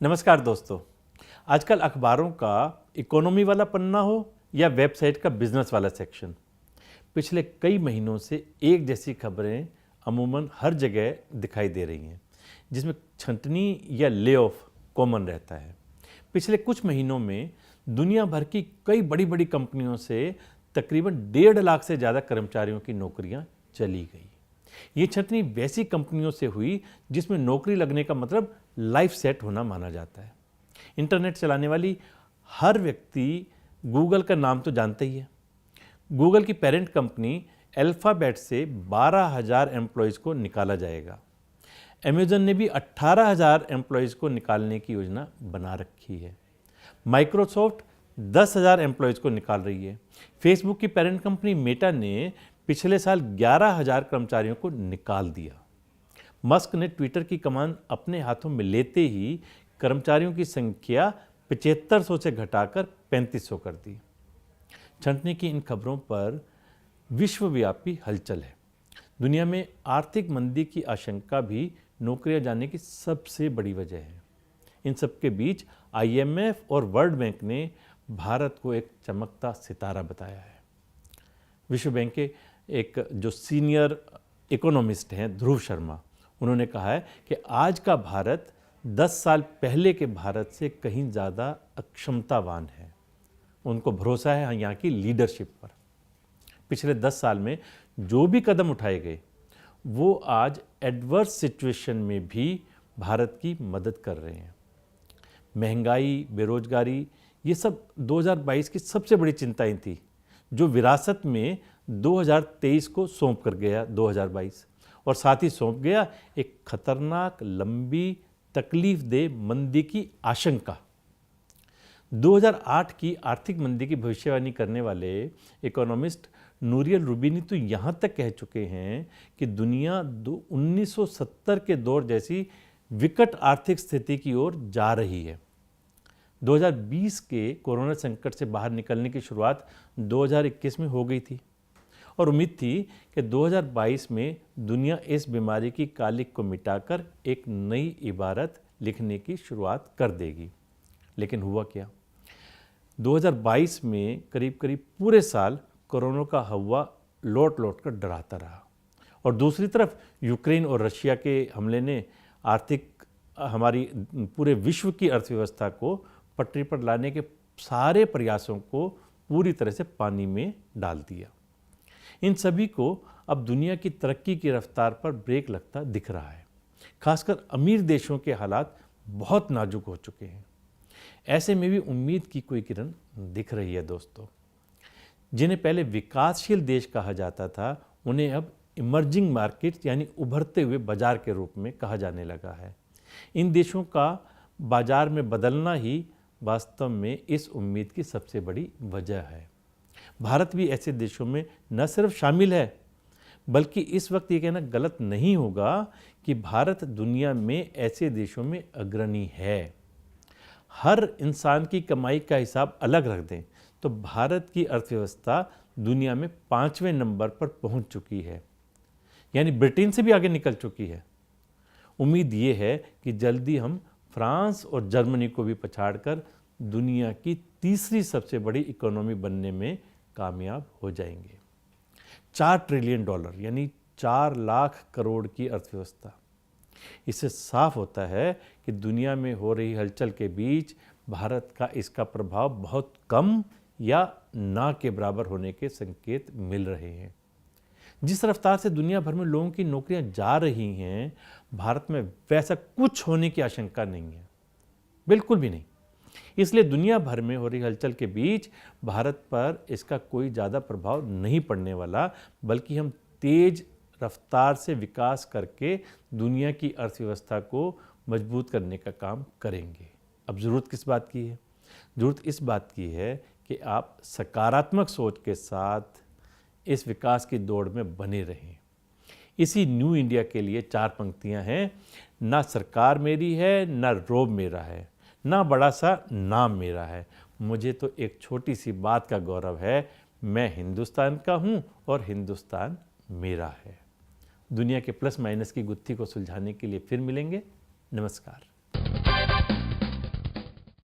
नमस्कार दोस्तों। आजकल अखबारों का इकोनॉमी वाला पन्ना हो या वेबसाइट का बिजनेस वाला सेक्शन, पिछले कई महीनों से एक जैसी खबरें अमूमन हर जगह दिखाई दे रही हैं, जिसमें छंटनी या ले ऑफ कॉमन रहता है। पिछले कुछ महीनों में दुनिया भर की कई बड़ी बड़ी कंपनियों से तकरीबन 1.5 लाख से ज़्यादा कर्मचारियों की नौकरियां चली गई। ये छंटनी वैसी कंपनियों से हुई जिसमें नौकरी लगने का मतलब लाइफ सेट होना माना जाता है। इंटरनेट चलाने वाली हर व्यक्ति गूगल का नाम तो जानता ही है। गूगल की पेरेंट कंपनी अल्फाबेट से 12,000 एम्प्लॉयज़ को निकाला जाएगा। अमेजन ने भी 18,000 एम्प्लॉयज़ को निकालने की योजना बना रखी है। माइक्रोसॉफ्ट 10,000 एम्प्लॉयज़ को निकाल रही है। फेसबुक की पेरेंट कंपनी मेटा ने पिछले साल 11,000 कर्मचारियों को निकाल दिया। मस्क ने ट्विटर की कमान अपने हाथों में लेते ही कर्मचारियों की संख्या 7500 से घटाकर 3500 कर दी। छंटनी की इन खबरों पर विश्वव्यापी हलचल है। दुनिया में आर्थिक मंदी की आशंका भी नौकरियां जाने की सबसे बड़ी वजह है। इन सबके बीच IMF और वर्ल्ड बैंक ने भारत को एक चमकता सितारा बताया है। विश्व बैंक के एक जो सीनियर इकोनॉमिस्ट हैं ध्रुव शर्मा, उन्होंने कहा है कि आज का भारत 10 साल पहले के भारत से कहीं ज़्यादा अक्षमतावान है। उनको भरोसा है यहाँ की लीडरशिप पर। पिछले 10 साल में जो भी कदम उठाए गए वो आज एडवर्स सिचुएशन में भी भारत की मदद कर रहे हैं। महंगाई, बेरोजगारी, ये सब 2022 की सबसे बड़ी चिंताएं थी, जो विरासत में 2023 को सौंप कर गया 2022, और साथ ही सौंप गया एक खतरनाक, लंबी, तकलीफदेह मंदी की आशंका। 2008 की आर्थिक मंदी की भविष्यवाणी करने वाले इकोनॉमिस्ट नूरियल रूबिनी तो यहाँ तक कह चुके हैं कि दुनिया 1970 के दौर जैसी विकट आर्थिक स्थिति की ओर जा रही है। 2020 के कोरोना संकट से बाहर निकलने की शुरुआत 2021 में हो गई थी और उम्मीद थी कि 2022 में दुनिया इस बीमारी की कालिक को मिटाकर एक नई इबारत लिखने की शुरुआत कर देगी। लेकिन हुआ क्या? 2022 में करीब करीब पूरे साल कोरोना का हवा लौट लौट कर डराता रहा, और दूसरी तरफ यूक्रेन और रशिया के हमले ने हमारी पूरे विश्व की अर्थव्यवस्था को पटरी पर लाने के सारे प्रयासों को पूरी तरह से पानी में डाल दिया। इन सभी को अब दुनिया की तरक्की की रफ्तार पर ब्रेक लगता दिख रहा है। खासकर अमीर देशों के हालात बहुत नाजुक हो चुके हैं। ऐसे में भी उम्मीद की कोई किरण दिख रही है दोस्तों। जिन्हें पहले विकासशील देश कहा जाता था, उन्हें अब इमर्जिंग मार्केट यानी उभरते हुए बाजार के रूप में कहा जाने लगा है। इन देशों का बाजार में बदलना ही वास्तव में इस उम्मीद की सबसे बड़ी वजह है। भारत भी ऐसे देशों में न सिर्फ शामिल है, बल्कि इस वक्त ये कहना गलत नहीं होगा कि भारत दुनिया में ऐसे देशों में अग्रणी है। हर इंसान की कमाई का हिसाब अलग रख दें तो भारत की अर्थव्यवस्था दुनिया में 5वें नंबर पर पहुंच चुकी है, यानी ब्रिटेन से भी आगे निकल चुकी है। उम्मीद ये है कि जल्दी हम फ्रांस और जर्मनी को भी पछाड़कर दुनिया की तीसरी सबसे बड़ी इकोनॉमी बनने में कामयाब हो जाएंगे। $4 ट्रिलियन यानी 4 लाख करोड़ की अर्थव्यवस्था। इससे साफ होता है कि दुनिया में हो रही हलचल के बीच भारत का इसका प्रभाव बहुत कम या ना के बराबर होने के संकेत मिल रहे हैं। जिस रफ्तार से दुनिया भर में लोगों की नौकरियां जा रही हैं, भारत में वैसा कुछ होने की आशंका नहीं है, बिल्कुल भी नहीं। इसलिए दुनिया भर में हो रही हलचल के बीच भारत पर इसका कोई ज़्यादा प्रभाव नहीं पड़ने वाला, बल्कि हम तेज रफ्तार से विकास करके दुनिया की अर्थव्यवस्था को मजबूत करने का काम करेंगे। अब ज़रूरत किस बात की है? ज़रूरत इस बात की है कि आप सकारात्मक सोच के साथ इस विकास की दौड़ में बने रहें। इसी न्यू इंडिया के लिए 4 पंक्तियां हैं। ना सरकार मेरी है, ना रोब मेरा है, ना बड़ा सा नाम मेरा है, मुझे तो एक छोटी सी बात का गौरव है, मैं हिंदुस्तान का हूँ और हिंदुस्तान मेरा है। दुनिया के प्लस माइनस की गुत्थी को सुलझाने के लिए फिर मिलेंगे। नमस्कार।